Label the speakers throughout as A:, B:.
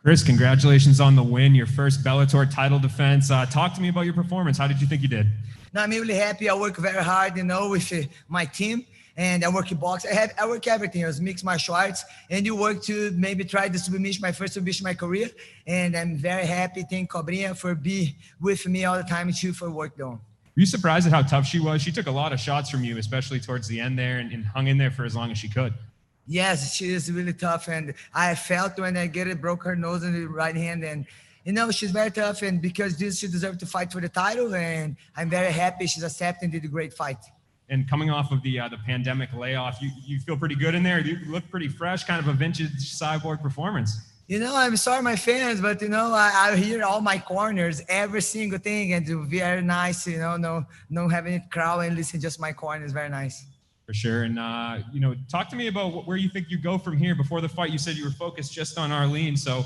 A: Cris, congratulations on the win, your first Bellator title defense. Talk to me about your performance. How did you think you did?
B: No, I'm really happy. I work very hard, with my team, and I work in box. I work everything. I was mixed martial arts, and you work to maybe try the submission, my first submission in my career. And I'm very happy. Thank Cobrinha for being with me all the time too for work done.
A: Were you surprised at how tough she was? She took a lot of shots from you, especially towards the end there, and hung in there for as long as she could.
B: Yes, she is really tough, and I felt when I broke her nose in the right hand, and she's very tough, and because she deserved to fight for the title, and I'm very happy she's accepted and did a great fight.
A: And coming off of the pandemic layoff, you feel pretty good in there. You look pretty fresh, kind of a vintage Cyborg performance.
B: I'm sorry, my fans, but I hear all my corners, every single thing, and it's very nice. No having it crowd and listen just my corners, very nice.
A: For sure. And, talk to me about where you think you go from here. Before the fight, you said you were focused just on Arlene. So,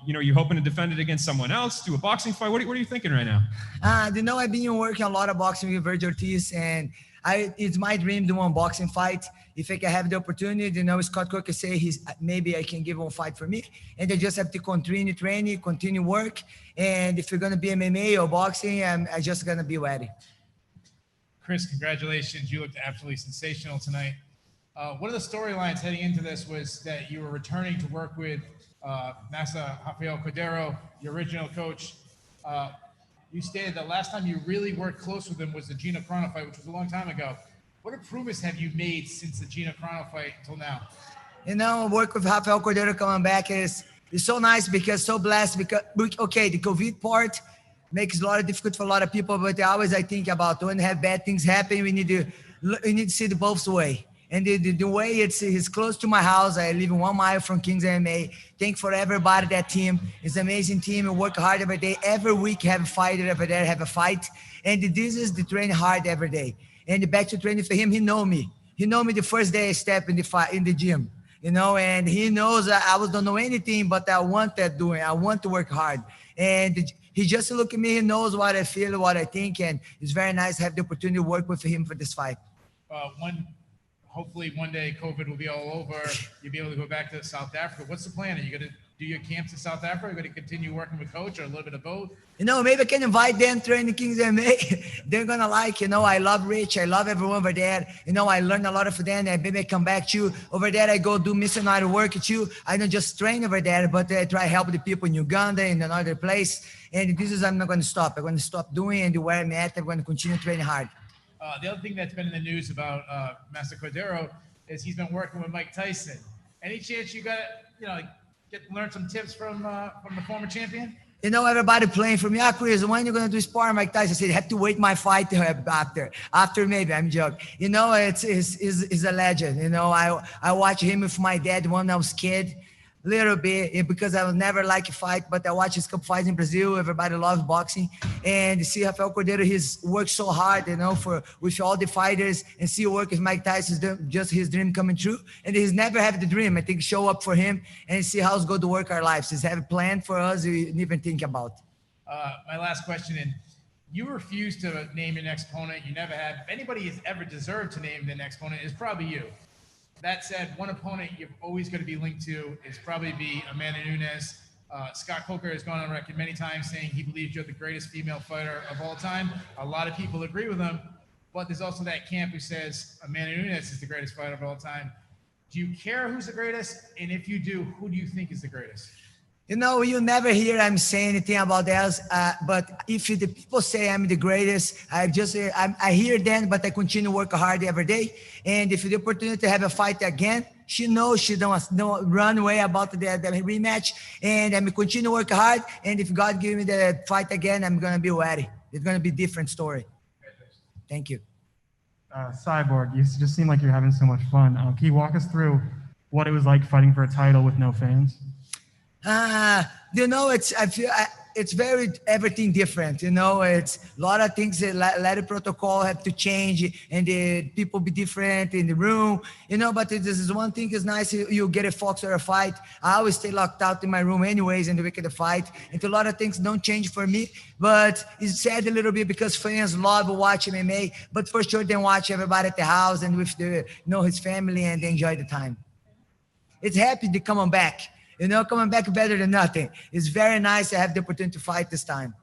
A: you're hoping to defend it against someone else, do a boxing fight. What are you thinking right now?
B: I've been working a lot of boxing with Virgil Ortiz, and it's my dream to do one boxing fight. If I can have the opportunity, Scott Cook can say maybe I can give one fight for me. And I just have to continue training, continue work. And if you're going to be MMA or boxing, I'm just going to be ready.
C: Cris, congratulations. You looked absolutely sensational tonight. One of the storylines heading into this was that you were returning to work with Master Rafael Cordero, your original coach. You stated that last time you really worked close with him was the Gina Carano fight, which was a long time ago. What improvements have you made since the Gina Carano fight until now?
B: Work with Rafael Cordero coming back is so nice because so blessed because, okay, the COVID part makes a lot of difficult for a lot of people, but always I think about when have bad things happen, we need to see the both way. And the way it's close to my house. I live 1 mile from Kings MMA. Thank for everybody, that team. It's an amazing team. We work hard every day. Every week have a fighter over there, have a fight. And this is the train hard every day. And back to training for him, he know me. He know me the first day I step in the gym. And he knows I don't know anything, but I want that doing. I want to work hard. And he just look at me, he knows what I feel, what I think, and it's very nice to have the opportunity to work with him for this fight.
C: Hopefully one day COVID will be all over. You'll be able to go back to South Africa. What's the plan? Are you going to do your camps in South Africa? Are you going to continue working with coach or a little bit of both?
B: Maybe I can invite them to train the Kings MMA. They're going to like, I love Rich. I love everyone over there. I learn a lot of them. And maybe I come back to you. Over there, I go do missionary work at you. I don't just train over there, but I try to help the people in Uganda, in another place. And this is, I'm not going to stop. I'm going to stop doing and where I'm at. I'm going to continue training hard.
C: The other thing that's been in the news about Master Cordero is he's been working with Mike Tyson. Any chance you got to learn some tips from the former champion?
B: Everybody playing for me. Cris, when you going to do sparring? Mike Tyson said, I have to wait my fight after maybe. I'm joking. It's a legend. I watch him with my dad when I was a kid. Little bit because I would never like a fight, but I watch his couple fights in Brazil. Everybody loves boxing, and see Rafael Cordero. He's worked so hard, with all the fighters, and see work with Mike Tyson, just his dream coming true. And he's never had the dream. I think show up for him and see how it's going to work our lives. He's have a plan for us we didn't even think about.
C: My last question, and you refused to name your next opponent. You never have. If anybody has ever deserved to name the next opponent, it's probably you. That said, one opponent you're always going to be linked to is probably Amanda Nunes. Scott Coker has gone on record many times saying he believes you're the greatest female fighter of all time. A lot of people agree with him, but there's also that camp who says Amanda Nunes is the greatest fighter of all time. Do you care who's the greatest? And if you do, who do you think is the greatest?
B: You never hear I'm saying anything about that. But if the people say I'm the greatest, I hear them, but I continue to work hard every day. And if the opportunity to have a fight again, she knows she don't run away about the rematch. And I'm continue to work hard. And if God give me the fight again, I'm going to be ready. It's going to be a different story. Thank you.
D: Cyborg, you just seem like you're having so much fun. Can you walk us through what it was like fighting for a title with no fans?
B: It's very everything different. It's a lot of things that let the protocol have to change and the people be different in the room. But this is one thing is nice. You get a fox or a fight. I always stay locked out in my room anyways in the week of the fight. And a lot of things don't change for me. But it's sad a little bit because fans love watching MMA. But for sure, they watch everybody at the house and with his family and they enjoy the time. It's happy to come on back. You know, coming back better than nothing. It's very nice to have the opportunity to fight this time.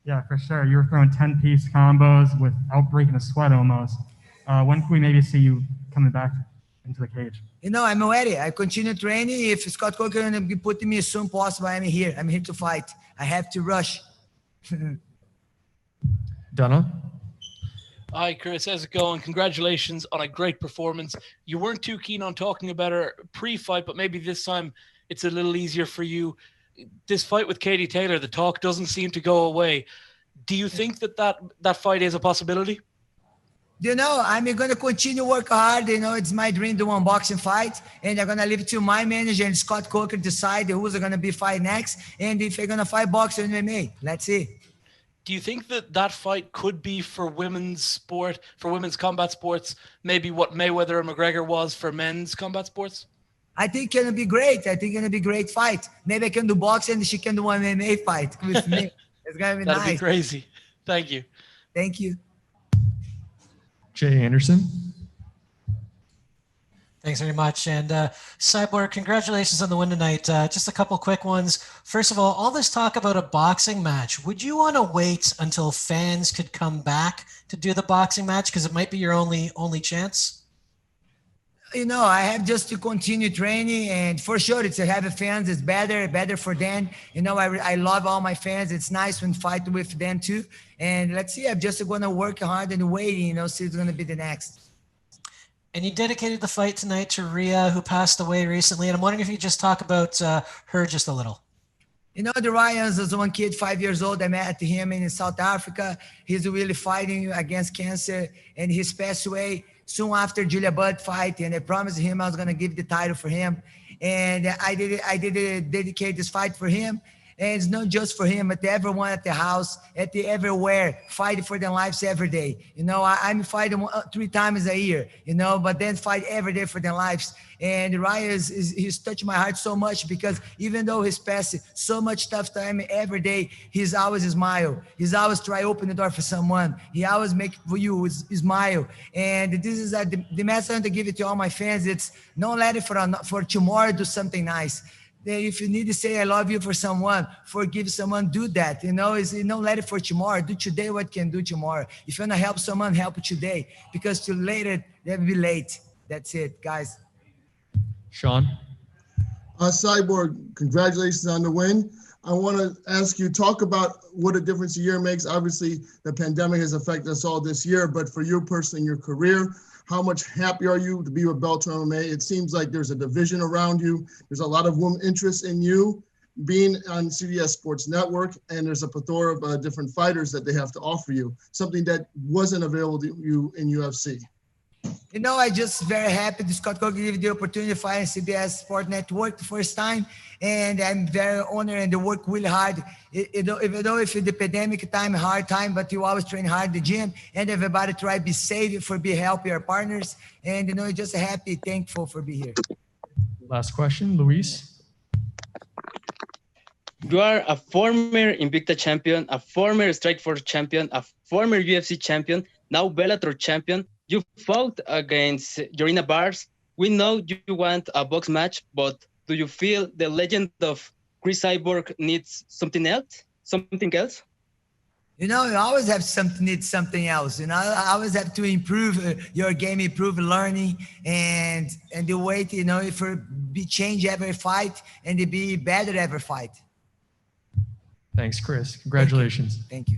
D: Yeah, for sure. You were throwing 10-piece combos without breaking a sweat almost. When can we maybe see you coming back into the cage?
B: You know, I'm ready. I continue training. If Scott Coker is going to be putting me as soon as possible, I'm here. I'm here to fight. I have to rush.
A: Donna?
E: Hi, Cris. How's it going? Congratulations on a great performance. You weren't too keen on talking about her pre-fight, but maybe this time it's a little easier for you. This fight with Katie Taylor, the talk doesn't seem to go away. Do you think that fight is a possibility?
B: You know, I'm going to continue work hard. You know, it's my dream to one boxing fight. And I'm going to leave it to my manager and Scott Coker decide who's going to be fight next. And if they're going to fight boxing or MMA. Let's see.
E: Do you think that fight could be for women's sport, for women's combat sports, maybe what Mayweather and McGregor was for men's combat sports?
B: I think it's going to be great. I think it's going to be a great fight. Maybe I can do boxing and she can do an MMA fight with me. It's going to be
E: That'd
B: nice.
E: be crazy. Thank you.
B: Thank you.
A: Jay Anderson?
F: Thanks very much. And Cyborg, congratulations on the win tonight. Just a couple quick ones. First of all this talk about a boxing match, would you want to wait until fans could come back to do the boxing match? Because it might be your only chance.
B: You know, I have just to continue training, and for sure, it's to have fans. It's better for them. You know, I love all my fans. It's nice when fight with them too. And let's see, I'm just going to work hard and waiting, you know, see who's going to be the next.
F: And you dedicated the fight tonight to Rhea, who passed away recently. And I'm wondering if you could just talk about her just a little.
B: You know, the Ryans is one kid, 5 years old. I met him in South Africa. He's really fighting against cancer, and he's passed away soon after Julia Budd fight. And I promised him I was going to give the title for him. And I did dedicate this fight for him. And it's not just for him, but everyone at the house, everywhere, fighting for their lives every day. You know, I'm fighting 3 times a year, you know, but then fight every day for their lives. And Ryan he's touched my heart so much, because even though he's passing so much tough time every day, he's always smile. He's always try to open the door for someone. He always make for you smile. And this is the message to give it to all my fans. It's don't let it for tomorrow, do something nice. If you need to say I love you for someone, forgive someone, do that. You know, don't let it for tomorrow. Do today what you can do tomorrow. If you want to help someone, help today, because too later, they'll be late. That's it, guys.
A: Sean?
G: Cyborg, congratulations on the win. I want to ask you, talk about what a difference a year makes. Obviously, the pandemic has affected us all this year, but for you personally in your career, how much happy are you to be with Bellator MMA? It seems like there's a division around you. There's a lot of women interest in you being on CBS Sports Network, and there's a plethora of different fighters that they have to offer you, something that wasn't available to you in UFC.
B: You know, I just very happy that Scott Coker gave the opportunity to fight on CBS Sport Network the first time. And I'm very honored, and they work really hard. Even though if the pandemic time, hard time, but you always train hard in the gym, and everybody try to be safe, be help your partners. And, you know, just happy, thankful for being here.
A: Last question, Luis.
H: You are a former Invicta champion, a former Strikeforce champion, a former UFC champion, now Bellator champion. You fought against Jorina Bars. We know you want a box match, but do you feel the legend of Cris Cyborg needs something else?
B: You know, you always have need something else. You know, I always have to improve your game, improve learning, and the way to, you know, if be change every fight and to be better every fight.
A: Thanks, Cris. Congratulations.
B: Thank you.